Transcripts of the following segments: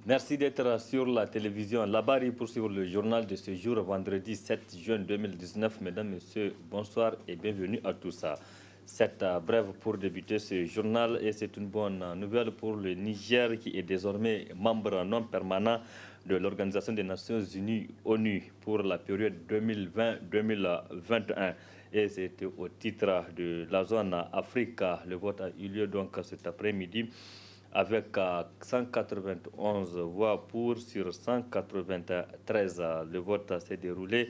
Merci d'être sur la télévision. Labari pour suivre le journal de ce jour, vendredi 7 juin 2019. Mesdames, Messieurs, bonsoir et bienvenue à tous. Cette brève pour débuter ce journal et c'est une bonne nouvelle pour le Niger qui est désormais membre non permanent de l'Organisation des Nations Unies ONU pour la période 2020-2021. Et c'est au titre de la zone Afrique. Le vote a eu lieu donc cet après-midi avec 191 voix pour sur 193. Le vote s'est déroulé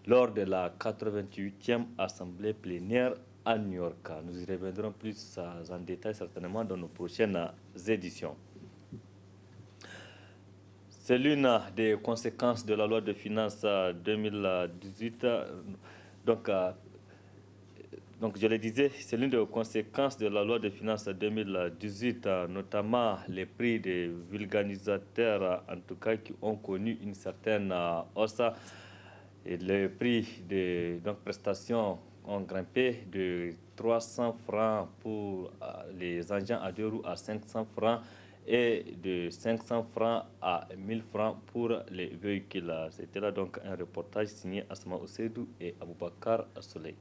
lors de la 88e Assemblée plénière à New York. Nous y reviendrons plus en détail certainement dans nos prochaines éditions. C'est l'une des conséquences de la loi de finances 2018. Donc, je le disais, c'est l'une des conséquences de la loi de finances 2018, notamment les prix des vulgarisateurs, en tout cas, qui ont connu une certaine hausse. Et les prix des prestations ont grimpé de 300 francs pour les engins à 2 roues à 500 francs et de 500 francs à 1000 francs pour les véhicules. C'était là donc un reportage signé Asma Oseidou et Aboubakar Soleil.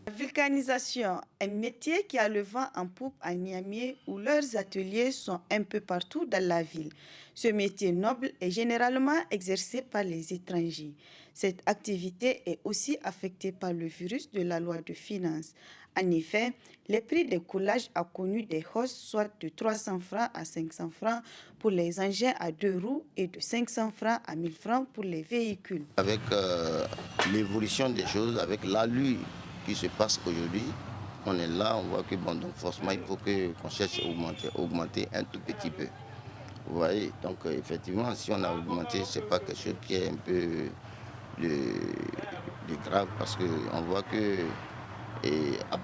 La vulcanisation, un métier qui a le vent en poupe à Niamey où leurs ateliers sont un peu partout dans la ville. Ce métier noble est généralement exercé par les étrangers. Cette activité est aussi affectée par le virus de la loi de finances. En effet, le prix des coulages a connu des hausses soit de 300 francs à 500 francs pour les engins à 2 roues et de 500 francs à 1000 francs pour les véhicules. Avec l'évolution des choses, avec l'allure qui se passe aujourd'hui, on est là, on voit que bon, donc forcément il faut qu'on cherche à augmenter un tout petit peu. Vous voyez, donc effectivement, si on a augmenté, c'est pas quelque chose qui est un peu de grave parce qu'on voit que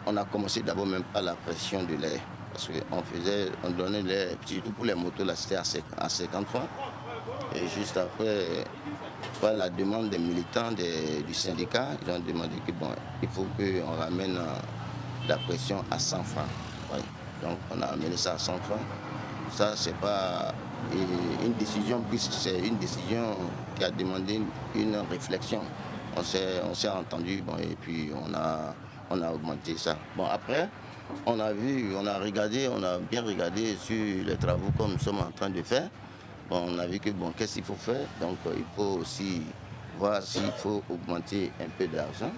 on a commencé d'abord même par la pression de l'air. Parce qu'on donnait l'air, surtout pour les motos, là c'était à 50 francs. Et juste après, par la demande des militants du syndicat, ils ont demandé que bon, il faut qu'on ramène la pression à 100 francs. Ouais. Donc on a amené ça à 100 francs. Ça, c'est pas une décision, puisque c'est une décision qui a demandé une réflexion. On s'est entendu, bon, et puis on a augmenté ça. Bon, après, on a bien regardé sur les travaux comme nous sommes en train de faire. Bon, on a vu que bon, qu'est-ce qu'il faut faire? Donc il faut aussi voir s'il faut augmenter un peu d'argent.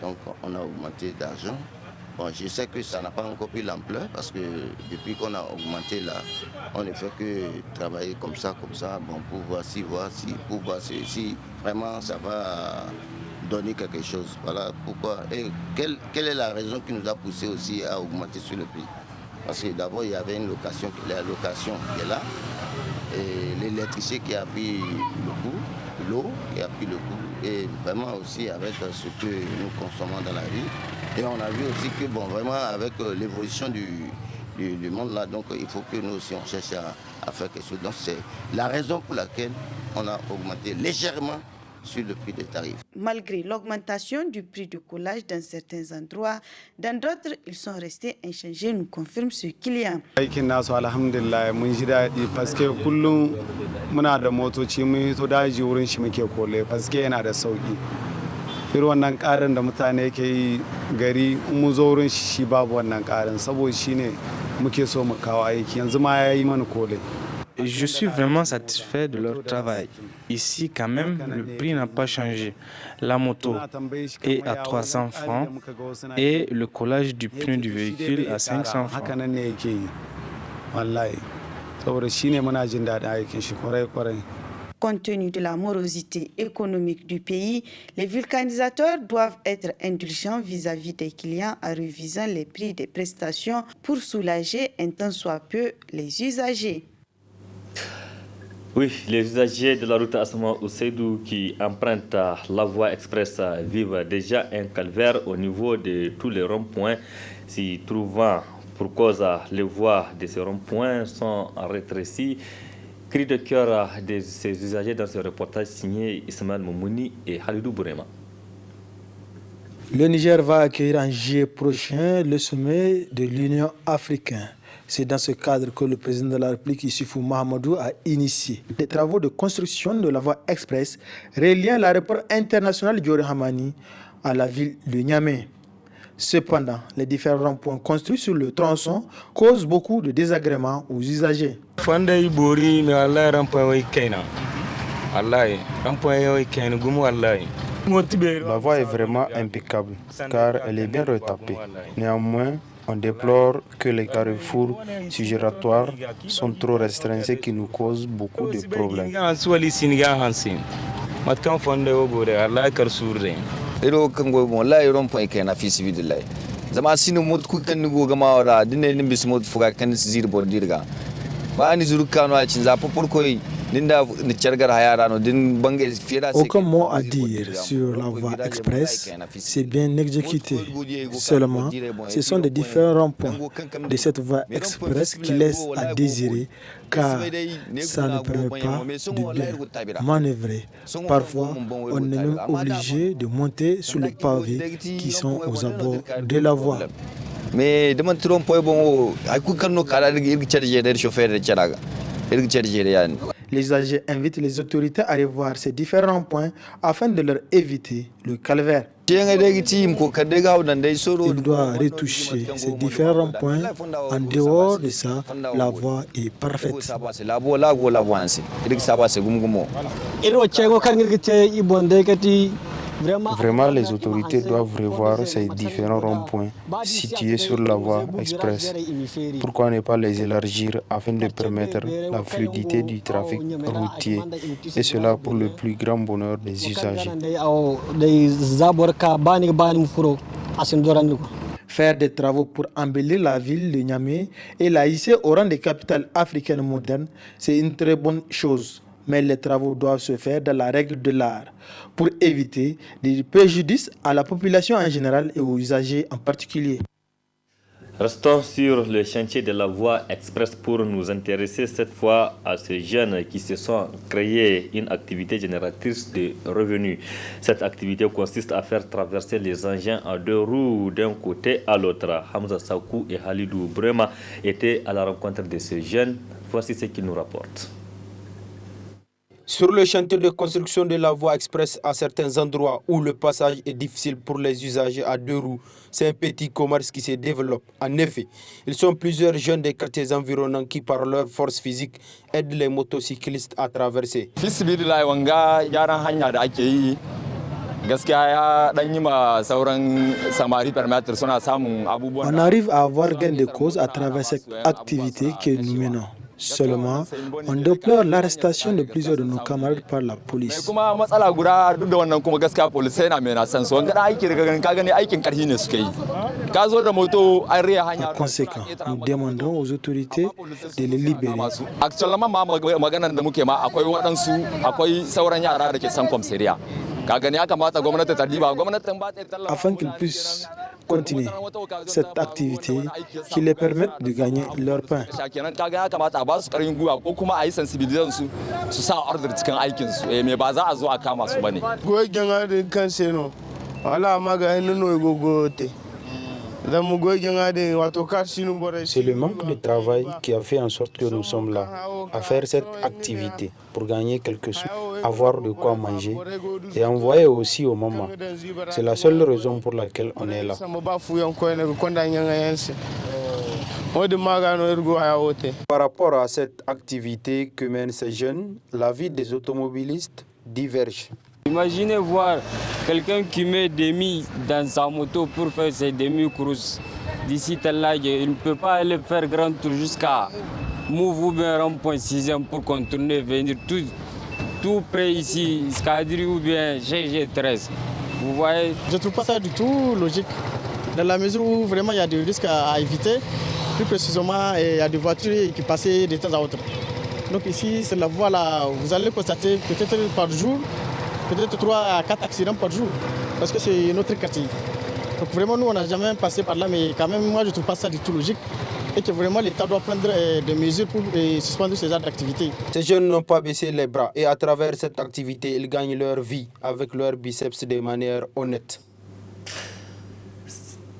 Donc on a augmenté d'argent. Bon, je sais que ça n'a pas encore pris l'ampleur parce que depuis qu'on a augmenté là, on ne fait que travailler comme ça, bon, pour voir si vraiment ça va donner quelque chose. Voilà pourquoi. Et quelle est la raison qui nous a poussé aussi à augmenter sur le prix? Parce que d'abord, il y avait une location, la location qui est là, et l'électricité qui a pris le coup, l'eau qui a pris le coup, et vraiment aussi avec ce que nous consommons dans la vie. Et on a vu aussi que, bon, vraiment, avec l'évolution du monde là, donc il faut que nous aussi on cherche à faire quelque chose. Donc c'est la raison pour laquelle on a augmenté légèrement sur le prix des tarifs. Malgré l'augmentation du prix du coulage dans certains endroits, dans d'autres, ils sont restés inchangés, nous confirme ce client. Aikin nasu alhamdulillah mun ji daɗi paske kullum muna da motoci mun hito daji wurin shi muke kole paske yana da sauki. Irin wannan ƙarin da mutane ke yi gari mu zo wurin shi babu wannan ƙarin saboda shine muke so mu kawo aiki yanzu ma yayi mana kole. Je suis vraiment satisfait de leur travail. Ici, quand même, le prix n'a pas changé. La moto est à 300 francs et le collage du pneu du véhicule à 500 francs. Compte tenu de la morosité économique du pays, les vulcanisateurs doivent être indulgents vis-à-vis des clients en révisant les prix des prestations pour soulager un tant soit peu les usagers. Oui, les usagers de la route Asma Oseidou qui empruntent la voie express vivent déjà un calvaire au niveau de tous les ronds-points, s'y trouvant pour cause les voies de ces ronds-points sont rétrécies. Cri de cœur de ces usagers dans ce reportage signé Ismaël Moumouni et Halidou Bourema. Le Niger va accueillir en juillet prochain le sommet de l'Union africaine. C'est dans ce cadre que le président de la République, Issoufou Mahamadou, a initié des travaux de construction de la voie express reliant l'aéroport international Diori Hamani à la ville de Niamey. Cependant, les différents ronds-points construits sur le tronçon causent beaucoup de désagréments aux usagers. La voie est vraiment impeccable car elle est bien retapée. Néanmoins, on déplore que les carrefours giratoires sont trop restreints, ce qui nous cause beaucoup de problèmes. iro kango wallahi ron point kai na fi sibidillahi zama sinu mot ku kan nugo gama wara dinne nim bismot fuga kan zir bordirga ba ni zuru kanu a cin zafa pourkoi ninda ni chargar hayara no din bange fiera. Aucun mot à dire sur la voie express, c'est bien exécuté. Seulement, ce sont des différents ronds-points de cette voie express qui laissent à désirer car ça ne permet pas de bien manœuvrer. Parfois, on est même obligé de monter sur les pavés qui sont aux abords de la voie. Mais demain trompe bon ay ku kanno kala irgi charger der chauffeur de charaga irgi charger yani. Les usagers invitent les autorités à revoir ces différents points afin de leur éviter le calvaire. Il doit retoucher ces différents points. En dehors de ça, la voie est parfaite. Vraiment, les autorités doivent revoir ces différents ronds-points situés sur la voie express. Pourquoi ne pas les élargir afin de permettre la fluidité du trafic routier et cela pour le plus grand bonheur des usagers. Faire des travaux pour embellir la ville de Niamey et la hisser au rang des capitales africaines modernes, c'est une très bonne chose. Mais les travaux doivent se faire dans la règle de l'art pour éviter des préjudices à la population en général et aux usagers en particulier. Restons sur le chantier de la voie express pour nous intéresser cette fois à ces jeunes qui se sont créés une activité génératrice de revenus. Cette activité consiste à faire traverser les engins en deux roues d'un côté à l'autre. Hamza Sakou et Halidou Brema étaient à la rencontre de ces jeunes. Voici ce qu'ils nous rapportent. Sur le chantier de construction de la voie express, à certains endroits où le passage est difficile pour les usagers à deux roues, c'est un petit commerce qui se développe. En effet, ils sont plusieurs jeunes des quartiers environnants qui, par leur force physique, aident les motocyclistes à traverser. On arrive à avoir gain de cause à travers cette activité que nous menons. Seulement, on déplore l'arrestation de plusieurs de nos camarades par la police. Par conséquent, nous demandons aux autorités de les libérer. Afin qu'ils puissent continuer cette activité qui les permette de gagner leur pain. C'est le manque de travail qui a fait en sorte que nous sommes là, à faire cette activité pour gagner quelques sous, avoir de quoi manger et envoyer aussi aux mamans. C'est la seule raison pour laquelle on est là. Par rapport à cette activité que mènent ces jeunes, la vie des automobilistes diverge. Imaginez voir quelqu'un qui met des milles dans sa moto pour faire ses demi-courses. D'ici tel là, il ne peut pas aller faire grand tour jusqu'à Mouv ou bien rond-point 6e pour contourner, venir tout près ici, Skadri ou bien GG13. Vous voyez? Je ne trouve pas ça du tout logique, dans la mesure où vraiment il y a des risques à éviter. Plus précisément, il y a des voitures qui passent de temps à autre. Donc ici, c'est la voie là, vous allez constater peut-être par jour, peut-être 3 à 4 accidents par jour, parce que c'est notre quartier. Donc vraiment, nous, on n'a jamais passé par là, mais quand même, moi, je ne trouve pas ça du tout logique. Et que vraiment, l'État doit prendre des mesures pour suspendre ces genres d'activités. Ces jeunes n'ont pas baissé les bras et à travers cette activité, ils gagnent leur vie avec leurs biceps de manière honnête.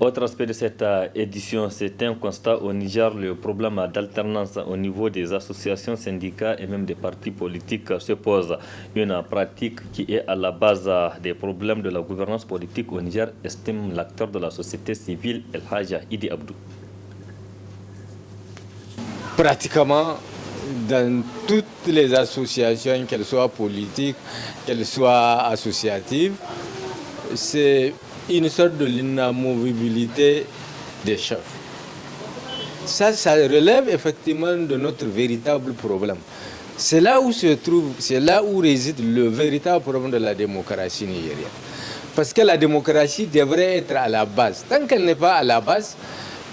Autre aspect de cette édition, c'est un constat au Niger, le problème d'alternance au niveau des associations, syndicats et même des partis politiques se pose. Une pratique qui est à la base des problèmes de la gouvernance politique au Niger, estime l'acteur de la société civile El Haja Idi Abdou. Pratiquement dans toutes les associations, qu'elles soient politiques, qu'elles soient associatives, c'est une sorte de l'inamovibilité des chefs. Ça relève effectivement de notre véritable problème. C'est là où se trouve, c'est là où réside le véritable problème de la démocratie nigérienne. Parce que la démocratie devrait être à la base. Tant qu'elle n'est pas à la base,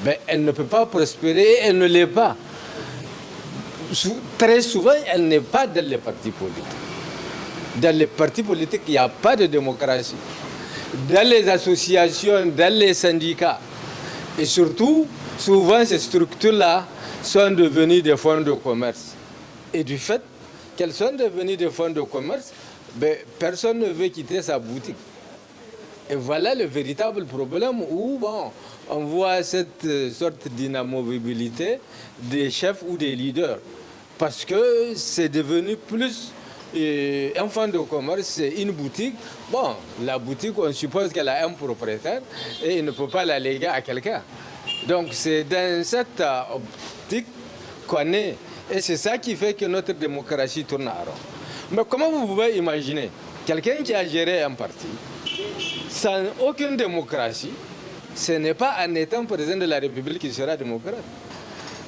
ben, elle ne peut pas prospérer et elle ne l'est pas. Très souvent, elle n'est pas dans les partis politiques. Dans les partis politiques, il n'y a pas de démocratie. Dans les associations, dans les syndicats. Et surtout, souvent ces structures-là sont devenues des fonds de commerce. Et du fait qu'elles sont devenues des fonds de commerce, ben, personne ne veut quitter sa boutique. Et voilà le véritable problème où on voit cette sorte d'inamovibilité des chefs ou des leaders. Parce que c'est devenu plus un fonds de commerce, c'est une boutique. Bon, la boutique, on suppose qu'elle a un propriétaire et il ne peut pas la léguer à quelqu'un. Donc c'est dans cette optique qu'on est. Et c'est ça qui fait que notre démocratie tourne à rond. Mais comment vous pouvez imaginer quelqu'un qui a géré un parti sans aucune démocratie, ce n'est pas en étant président de la République qu'il sera démocrate.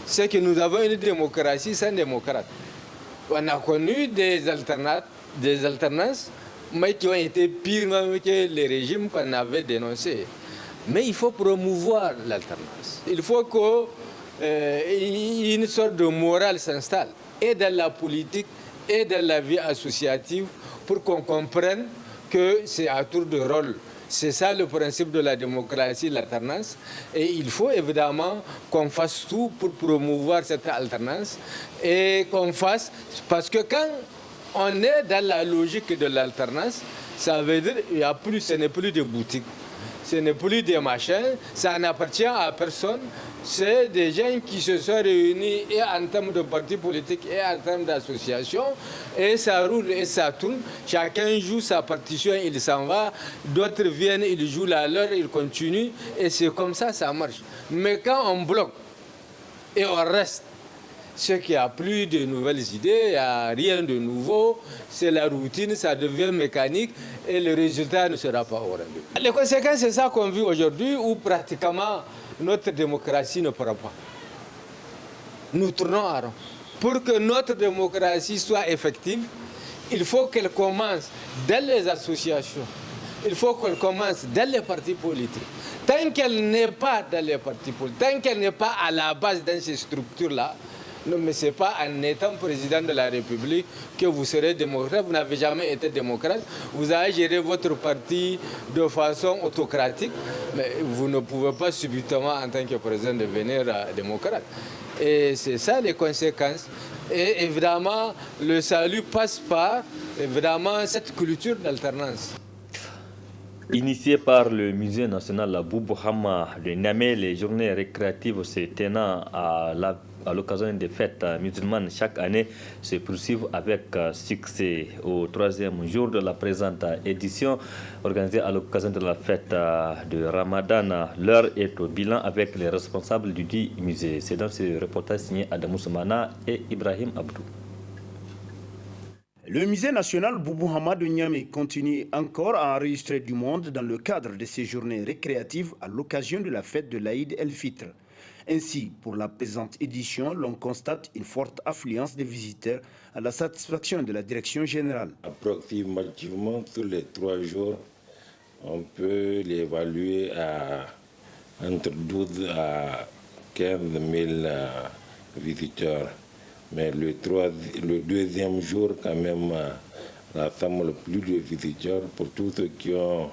C'est que nous avons une démocratie sans démocrate. On a connu des alternances, mais qui ont été pires même que les régimes qu'on avait dénoncés. Mais il faut promouvoir l'alternance. Il faut qu'une sorte de morale s'installe, et dans la politique, et dans la vie associative, pour qu'on comprenne que c'est à tour de rôle. C'est ça le principe de la démocratie, l'alternance. Et il faut évidemment qu'on fasse tout pour promouvoir cette alternance. Et qu'on fasse, parce que quand on est dans la logique de l'alternance, ça veut dire que ce n'est plus de boutiques, ce n'est plus des machins, ça n'appartient à personne. C'est des gens qui se sont réunis et en termes de partis politiques et en termes d'associations, et ça roule et ça tourne. Chacun joue sa partition, il s'en va, d'autres viennent, ils jouent la leur, ils continuent, et c'est comme ça, ça marche. Mais quand on bloque et on reste, c'est qu'il n'y a plus de nouvelles idées, il n'y a rien de nouveau, c'est la routine, ça devient mécanique et le résultat ne sera pas au rendez-vous. Les conséquences, c'est ça qu'on vit aujourd'hui, où pratiquement notre démocratie ne prend pas. Nous tournons à rond. Pour que notre démocratie soit effective, il faut qu'elle commence dans les associations, il faut qu'elle commence dans les partis politiques. Tant qu'elle n'est pas dans les partis politiques, tant qu'elle n'est pas à la base dans ces structures-là, non, mais ce n'est pas en étant président de la République que vous serez démocrate. Vous n'avez jamais été démocrate. Vous avez géré votre parti de façon autocratique, mais vous ne pouvez pas subitement, en tant que président, devenir démocrate. Et c'est ça les conséquences. Et évidemment, le salut passe par évidemment cette culture d'alternance. Initié par le Musée national Boubou Hama de Niamey, les journées récréatives se tenant à l'occasion des fêtes musulmanes chaque année se poursuivent avec succès. Au troisième jour de la présente édition, organisée à l'occasion de la fête de Ramadan, l'heure est au bilan avec les responsables du dit musée. C'est dans ce reportage signé Adamou Soumana et Ibrahim Abdou. Le musée national Boubou Hama de Niamey continue encore à enregistrer du monde dans le cadre de ces journées récréatives à l'occasion de la fête de l'Aïd el-Fitr. Ainsi, pour la présente édition, l'on constate une forte affluence des visiteurs à la satisfaction de la direction générale. Approximativement, tous les 3 jours, on peut l'évaluer à entre 12 à 15 000 visiteurs. Mais le deuxième jour, quand même, rassemble plus de visiteurs. Pour tous ceux qui ont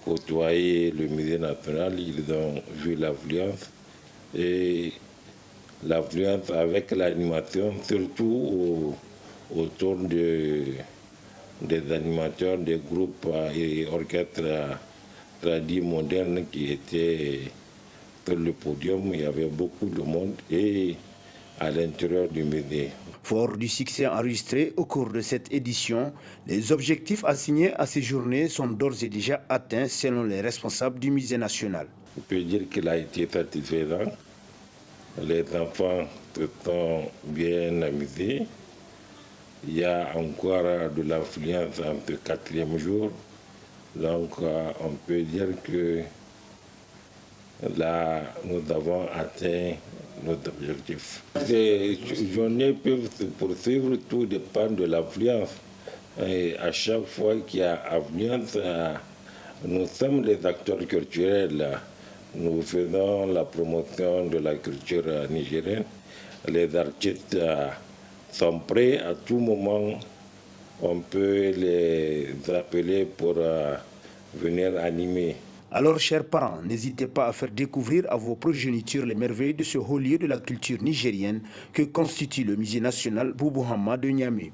côtoyé le musée national, ils ont vu l'affluence. Et l'affluence avec l'animation, surtout autour des animateurs des groupes et orchestres tradis modernes qui étaient sur le podium. Il y avait beaucoup de monde et à l'intérieur du musée. Fort du succès enregistré au cours de cette édition, les objectifs assignés à ces journées sont d'ores et déjà atteints selon les responsables du musée national. On peut dire qu'il a été satisfaisant. Les enfants se sont bien amusés. Il y a encore de l'affluence en ce 4e jour. Donc on peut dire que là, nous avons atteint nos objectifs. Ces journées peuvent se poursuivre, tout dépend de l'affluence. Et à chaque fois qu'il y a affluence, nous sommes des acteurs culturels. Nous faisons la promotion de la culture nigérienne. Les artistes sont prêts à tout moment. On peut les appeler pour venir animer. Alors, chers parents, n'hésitez pas à faire découvrir à vos progénitures les merveilles de ce haut lieu de la culture nigérienne que constitue le musée national Boubou Hama de Niamey.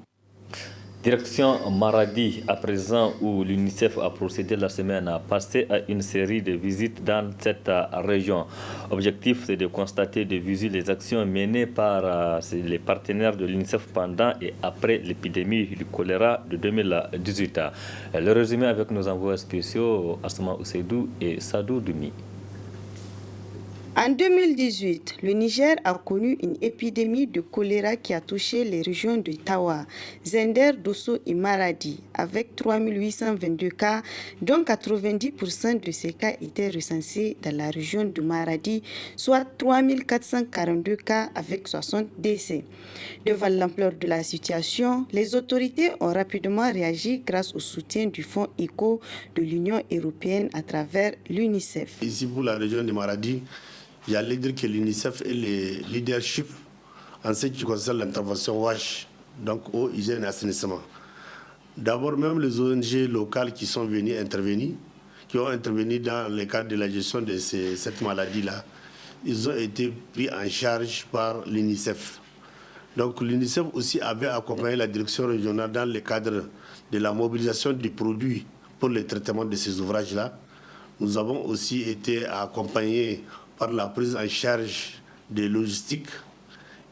Direction Maradi, à présent, où l'UNICEF a procédé la semaine passée à une série de visites dans cette région. L'objectif, c'est de constater, de viser les actions menées par les partenaires de l'UNICEF pendant et après l'épidémie du choléra de 2018. Le résumé avec nos envoyés spéciaux, Asma Ousseidou et Sadou Doumi. En 2018, le Niger a connu une épidémie de choléra qui a touché les régions de Tawa, Zender, Dosso et Maradi, avec 3822 cas, dont 90% de ces cas étaient recensés dans la région de Maradi, soit 3442 cas avec 60 décès. Devant l'ampleur de la situation, les autorités ont rapidement réagi grâce au soutien du Fonds ECHO de l'Union européenne à travers l'UNICEF. Ici pour la région de Maradi, j'allais dire que l'UNICEF est le leadership en ce qui concerne l'intervention WASH, donc eau, hygiène et assainissement. D'abord, même les ONG locales qui sont venues intervenir, qui ont intervenu dans le cadre de la gestion de cette maladie-là, ils ont été pris en charge par l'UNICEF. Donc l'UNICEF aussi avait accompagné la direction régionale dans le cadre de la mobilisation des produits pour le traitement de ces ouvrages-là. Nous avons aussi été accompagnés par la prise en charge des logistiques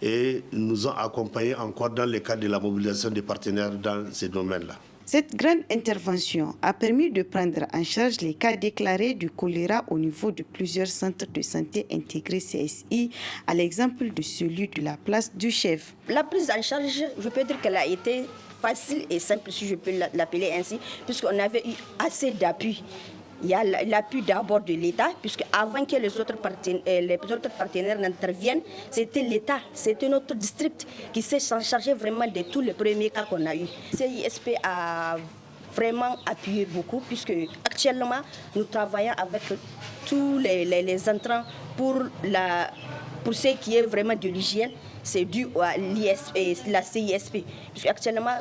et nous ont accompagnés encore dans le cadre de la mobilisation des partenaires dans ces domaines-là. Cette grande intervention a permis de prendre en charge les cas déclarés du choléra au niveau de plusieurs centres de santé intégrés CSI, à l'exemple de celui de la place du Chef. La prise en charge, je peux dire qu'elle a été facile et simple, si je peux l'appeler ainsi, puisqu'on avait eu assez d'appui. Il y a l'appui d'abord de l'État, puisque avant que les autres partenaires n'interviennent, c'était l'État, c'était notre district qui s'est chargé vraiment de tous les premiers cas qu'on a eu. CISP a vraiment appuyé beaucoup, puisque actuellement nous travaillons avec tous les entrants pour ce qui est vraiment de l'hygiène. C'est dû à la CISP. Actuellement,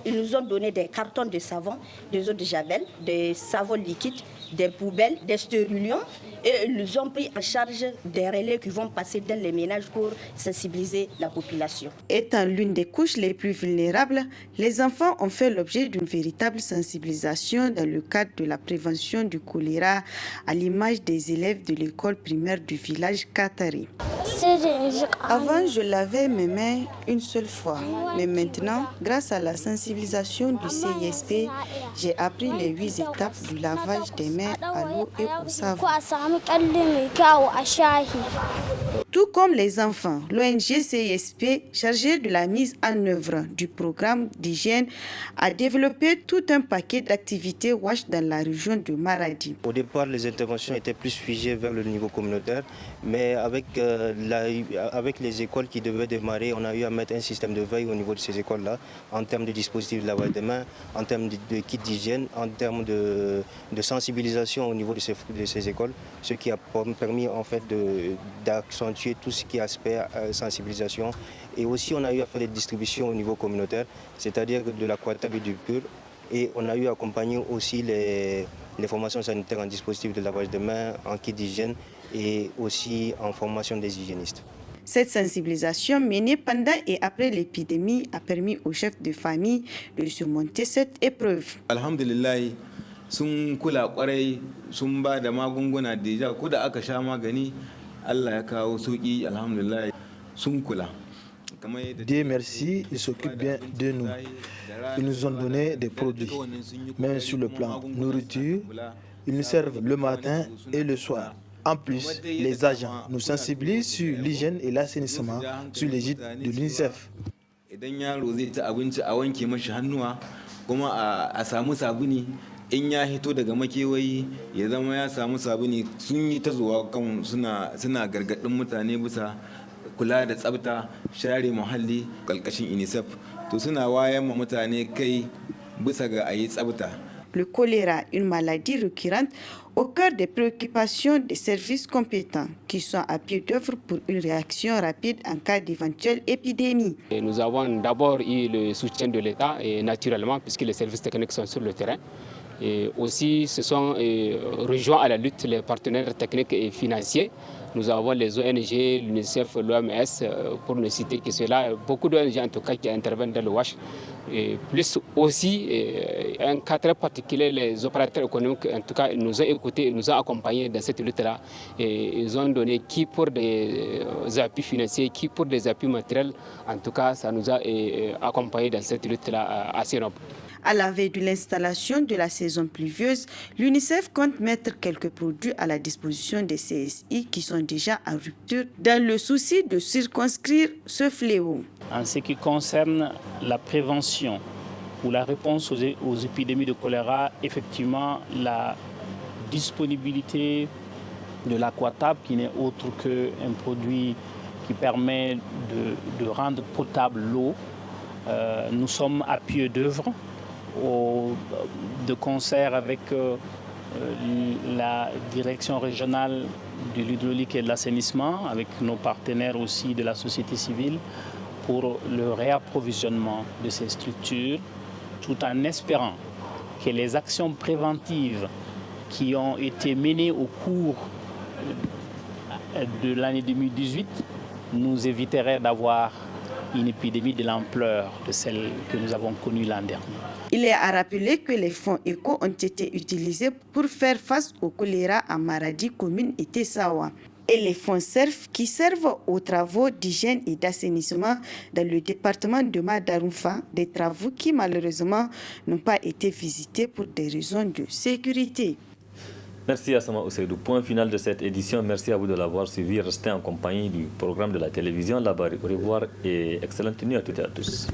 ils nous ont donné des cartons de savon, des eaux de javel, des savons liquides, des poubelles, des stérilions, et ils nous ont pris en charge des relais qui vont passer dans les ménages pour sensibiliser la population. Étant l'une des couches les plus vulnérables, les enfants ont fait l'objet d'une véritable sensibilisation dans le cadre de la prévention du choléra, à l'image des élèves de l'école primaire du village Katari. Avant, je lavais mes mains une seule fois, mais maintenant, grâce à la sensibilisation du CISP, j'ai appris les 8 étapes du lavage des mains à l'eau et au savon. Tout comme les enfants, l'ONG CISP, chargée de la mise en œuvre du programme d'hygiène, a développé tout un paquet d'activités WASH dans la région de Maradi. Au départ, les interventions étaient plus figées vers le niveau communautaire, mais avec les écoles qui devaient démarrer, on a eu à mettre un système de veille au niveau de ces écoles-là, en termes de dispositifs de lavage des mains, en termes de kits d'hygiène, en termes de sensibilisation au niveau de ces écoles, ce qui a permis en fait d'accentuer tout ce qui est aspect sensibilisation. Et aussi on a eu à faire des distributions au niveau communautaire, c'est-à-dire de l'aquatable et du pur. Et on a eu à accompagner aussi les formations sanitaires en dispositifs de lavage de mains, en kit d'hygiène et aussi en formation des hygiénistes. Cette sensibilisation menée pendant et après l'épidémie a permis aux chefs de famille de surmonter cette épreuve. Alhamdulillah, sun kula kwarai sun ba da magunguna deja ko da aka sha magani Allah ya kawo sauki alhamdulillah sun kula. Dieu merci, ils s'occupent bien de nous. Ils nous ont donné des produits, même sur le plan nourriture, ils nous servent le matin et le soir. En plus, les agents nous sensibilisent sur l'hygiène et l'assainissement sur l'égide de l'UNICEF. Idan yaro zai ci abinci a wanke mashi hannuwa kuma a samu sabuni in ya hito daga makewayi ya zama ya samu sabuni sun yi ta zuwa kan suna gargadin mutane bisa kula da tsafta share muhalli kalkashin UNICEF to suna wayan ma mutane kai bisa ga ayi tsafta. Le choléra, une maladie récurrente au cœur des préoccupations des services compétents qui sont à pied d'œuvre pour une réaction rapide en cas d'éventuelle épidémie. Et nous avons d'abord eu le soutien de l'État, et naturellement, puisque les services techniques sont sur le terrain. Et aussi, se sont rejoints à la lutte les partenaires techniques et financiers. Nous avons les ONG, l'UNICEF, l'OMS, pour ne citer que cela. Beaucoup d'ONG en tout cas qui interviennent dans le WASH. Et plus aussi, un cas très particulier, les opérateurs économiques, en tout cas, ils nous ont écoutés, ils nous ont accompagnés dans cette lutte-là. Et ils ont donné qui pour des appuis financiers, qui pour des appuis matériels. En tout cas, ça nous a accompagnés dans cette lutte-là assez noble. À la veille de l'installation de la saison pluvieuse, l'UNICEF compte mettre quelques produits à la disposition des CSI qui sont déjà en rupture dans le souci de circonscrire ce fléau. En ce qui concerne la prévention ou la réponse aux épidémies de choléra, effectivement, la disponibilité de l'aquatab, qui n'est autre qu'un produit qui permet de rendre potable l'eau, nous sommes à pied d'œuvre. De concert avec la direction régionale de l'hydraulique et de l'assainissement, avec nos partenaires aussi de la société civile, pour le réapprovisionnement de ces structures, tout en espérant que les actions préventives qui ont été menées au cours de l'année 2018 nous éviteraient d'avoir une épidémie de l'ampleur de celle que nous avons connue l'an dernier. Il est à rappeler que les fonds ECO ont été utilisés pour faire face au choléra à Maradi, commune et Tessawa. Et les fonds SERF qui servent aux travaux d'hygiène et d'assainissement dans le département de Madarumfa, des travaux qui malheureusement n'ont pas été visités pour des raisons de sécurité. Merci Assama Ousseidou. Point final de cette édition. Merci à vous de l'avoir suivi. Restez en compagnie du programme de la télévision. Au revoir et excellente nuit à toutes et à tous.